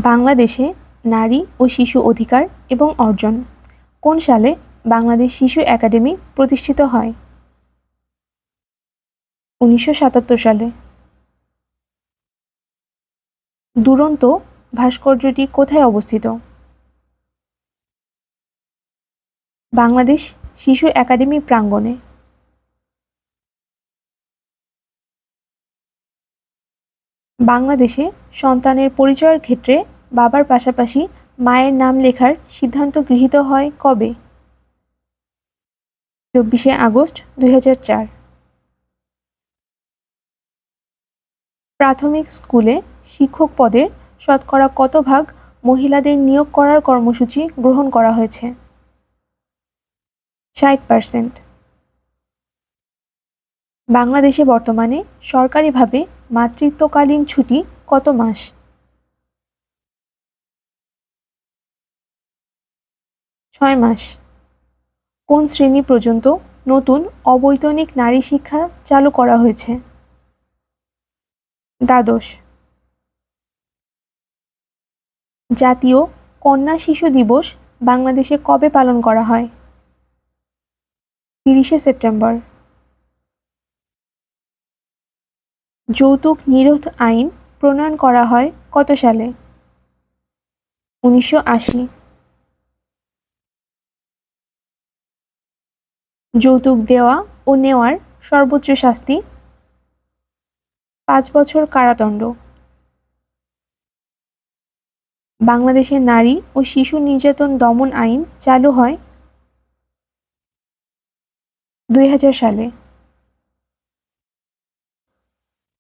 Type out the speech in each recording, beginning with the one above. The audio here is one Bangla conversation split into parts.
বাংলাদেশে নারী ও শিশু অধিকার এবং অর্জন কোন সালে বাংলাদেশ শিশু একাডেমি প্রতিষ্ঠিত হয়? 1977 সালে। দুরন্ত ভাস্কর্যটি কোথায় অবস্থিত? বাংলাদেশ শিশু একাডেমি প্রাঙ্গণে। বাংলাদেশে সন্তানের পরিচয়ের ক্ষেত্রে বাবার পাশাপাশি মায়ের নাম লেখার সিদ্ধান্ত গৃহীত হয় কবে? 24শে আগস্ট 2004। প্রাথমিক স্কুলে শিক্ষক পদে শতকরা কত ভাগ মহিলাদের নিয়োগ করার কর্মসূচি গ্রহণ করা হয়েছে? 60%। বাংলাদেশে বর্তমানে সরকারিভাবে মাতৃত্বকালীন ছুটি কত মাস? 6 মাস। কোন শ্রেণী পর্যন্ত নতুন অবৈতনিক নারী শিক্ষা চালু করা হয়েছে? দ্বাদশ। জাতীয় কন্যা শিশু দিবস বাংলাদেশে কবে পালন করা হয়? 30শে সেপ্টেম্বর। যৌতুক নিরোধ আইন প্রণয়ন করা হয় কত সালে? 1980। যৌতুক দেওয়া ও নেওয়ার সর্বোচ্চ শাস্তি? 5 বছর কারাদণ্ড। বাংলাদেশের নারী ও শিশু নির্যাতন দমন আইন চালু হয় 2000 সালে।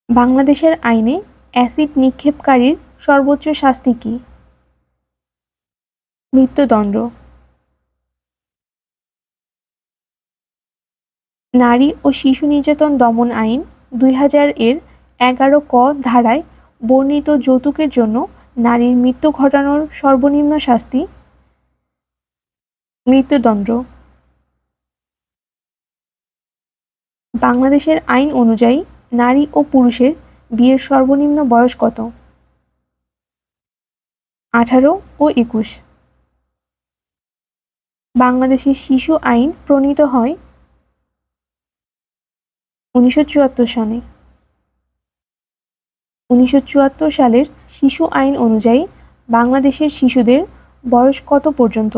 বাংলাদেশের আইনে অ্যাসিড নিক্ষেপকারীর সর্বোচ্চ শাস্তি কী? মৃত্যুদণ্ড। নারী ও শিশু নির্যাতন দমন আইন 2000 এর 11 ক ধারায় বর্ণিত যৌতুকের জন্য নারীর মৃত্যু ঘটানোর সর্বনিম্ন শাস্তি? মৃত্যুদণ্ড। বাংলাদেশের আইন অনুযায়ী নারী ও পুরুষের বিয়ের সর্বনিম্ন বয়স কত? 18 ও 21। বাংলাদেশের শিশু আইন প্রণীত হয় 1974 সালে। 1974 সালের শিশু আইন অনুযায়ী বাংলাদেশের শিশুদের বয়স কত পর্যন্ত?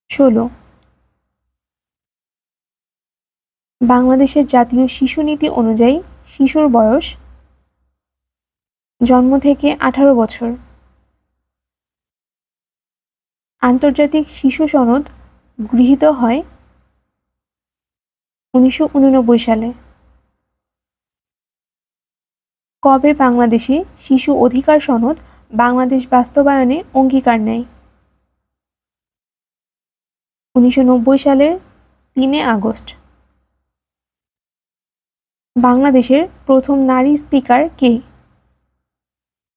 16। বাংলাদেশের জাতীয় শিশু নীতি অনুযায়ী শিশুর বয়স জন্ম থেকে 18 বছর। আন্তর্জাতিক শিশু সনদ গৃহীত হয় 1989 সালে। কবে বাংলাদেশে শিশু অধিকার সনদ বাংলাদেশ বাস্তবায়নে অঙ্গীকার নেয়? 1990 সালের 3 আগস্ট। বাংলাদেশের প্রথম নারী স্পিকার কে?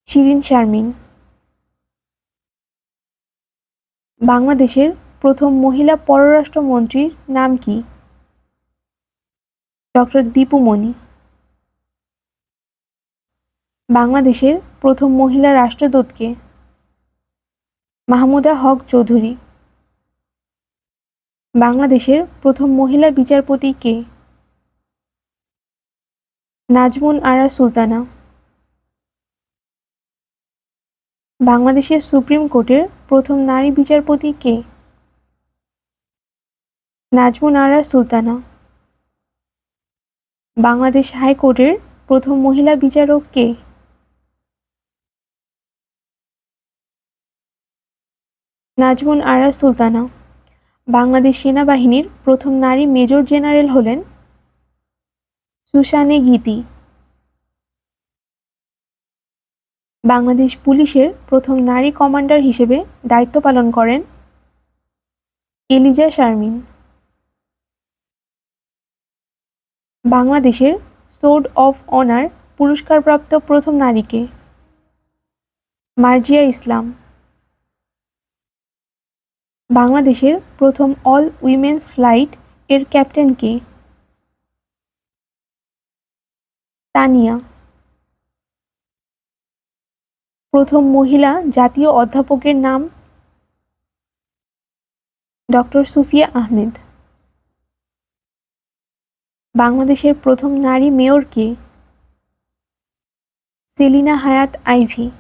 শিরিন শারমিন। বাংলাদেশের প্রথম মহিলা পররাষ্ট্রমন্ত্রীর নাম কি? ডক্টর দীপু মনি। বাংলাদেশের প্রথম মহিলা রাষ্ট্রদূত কে? মাহমুদা হক চৌধুরী। বাংলাদেশের প্রথম মহিলা বিচারপতি কে? নাজমুন আরা সুলতানা। বাংলাদেশের সুপ্রিম কোর্টের প্রথম নারী বিচারপতি কে? নাজমুন আরা সুলতানা। বাংলাদেশ হাইকোর্টের প্রথম মহিলা বিচারক কে? নাজমুন আরা সুলতানা। বাংলাদেশ সেনাবাহিনীর প্রথম নারী মেজর জেনারেল হলেন সুসানে গীতি। বাংলাদেশ পুলিশের প্রথম নারী কমান্ডার হিসেবে দায়িত্ব পালন করেন এলিজা শারমিন। বাংলাদেশের সোর্ড অফ অনার পুরস্কারপ্রাপ্ত প্রথম নারী কে? মার্জিয়া ইসলাম। বাংলাদেশের প্রথম অল উইমেন্স ফ্লাইট এর ক্যাপ্টেন কে? তানিয়া। প্রথম মহিলা জাতীয় অধ্যাপকের নাম? ডক্টর সুফিয়া আহমেদ। বাংলাদেশের প্রথম নারী মেয়র কে? সেলিনা হায়াৎ আইভী।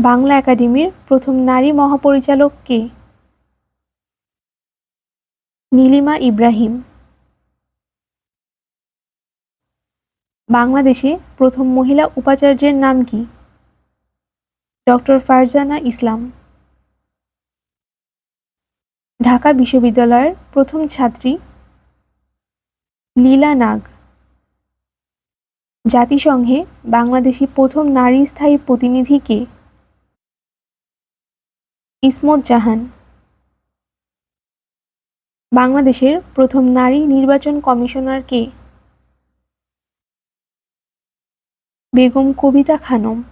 বাংলা একাডেমির প্রথম নারী মহাপরিচালক কে? নীলিমা ইব্রাহিম। বাংলাদেশে প্রথম মহিলা উপাচার্যের নাম কি? ডক্টর ফারজানা ইসলাম। ঢাকা বিশ্ববিদ্যালয়ের প্রথম ছাত্রী? লীলা নাগ। জাতিসংঘে বাংলাদেশি প্রথম নারী স্থায়ী প্রতিনিধি কে? ইসমত জাহান। বাংলাদেশের প্রথম নারী নির্বাচন কমিশনার কে? বেগম কবিতা খানম।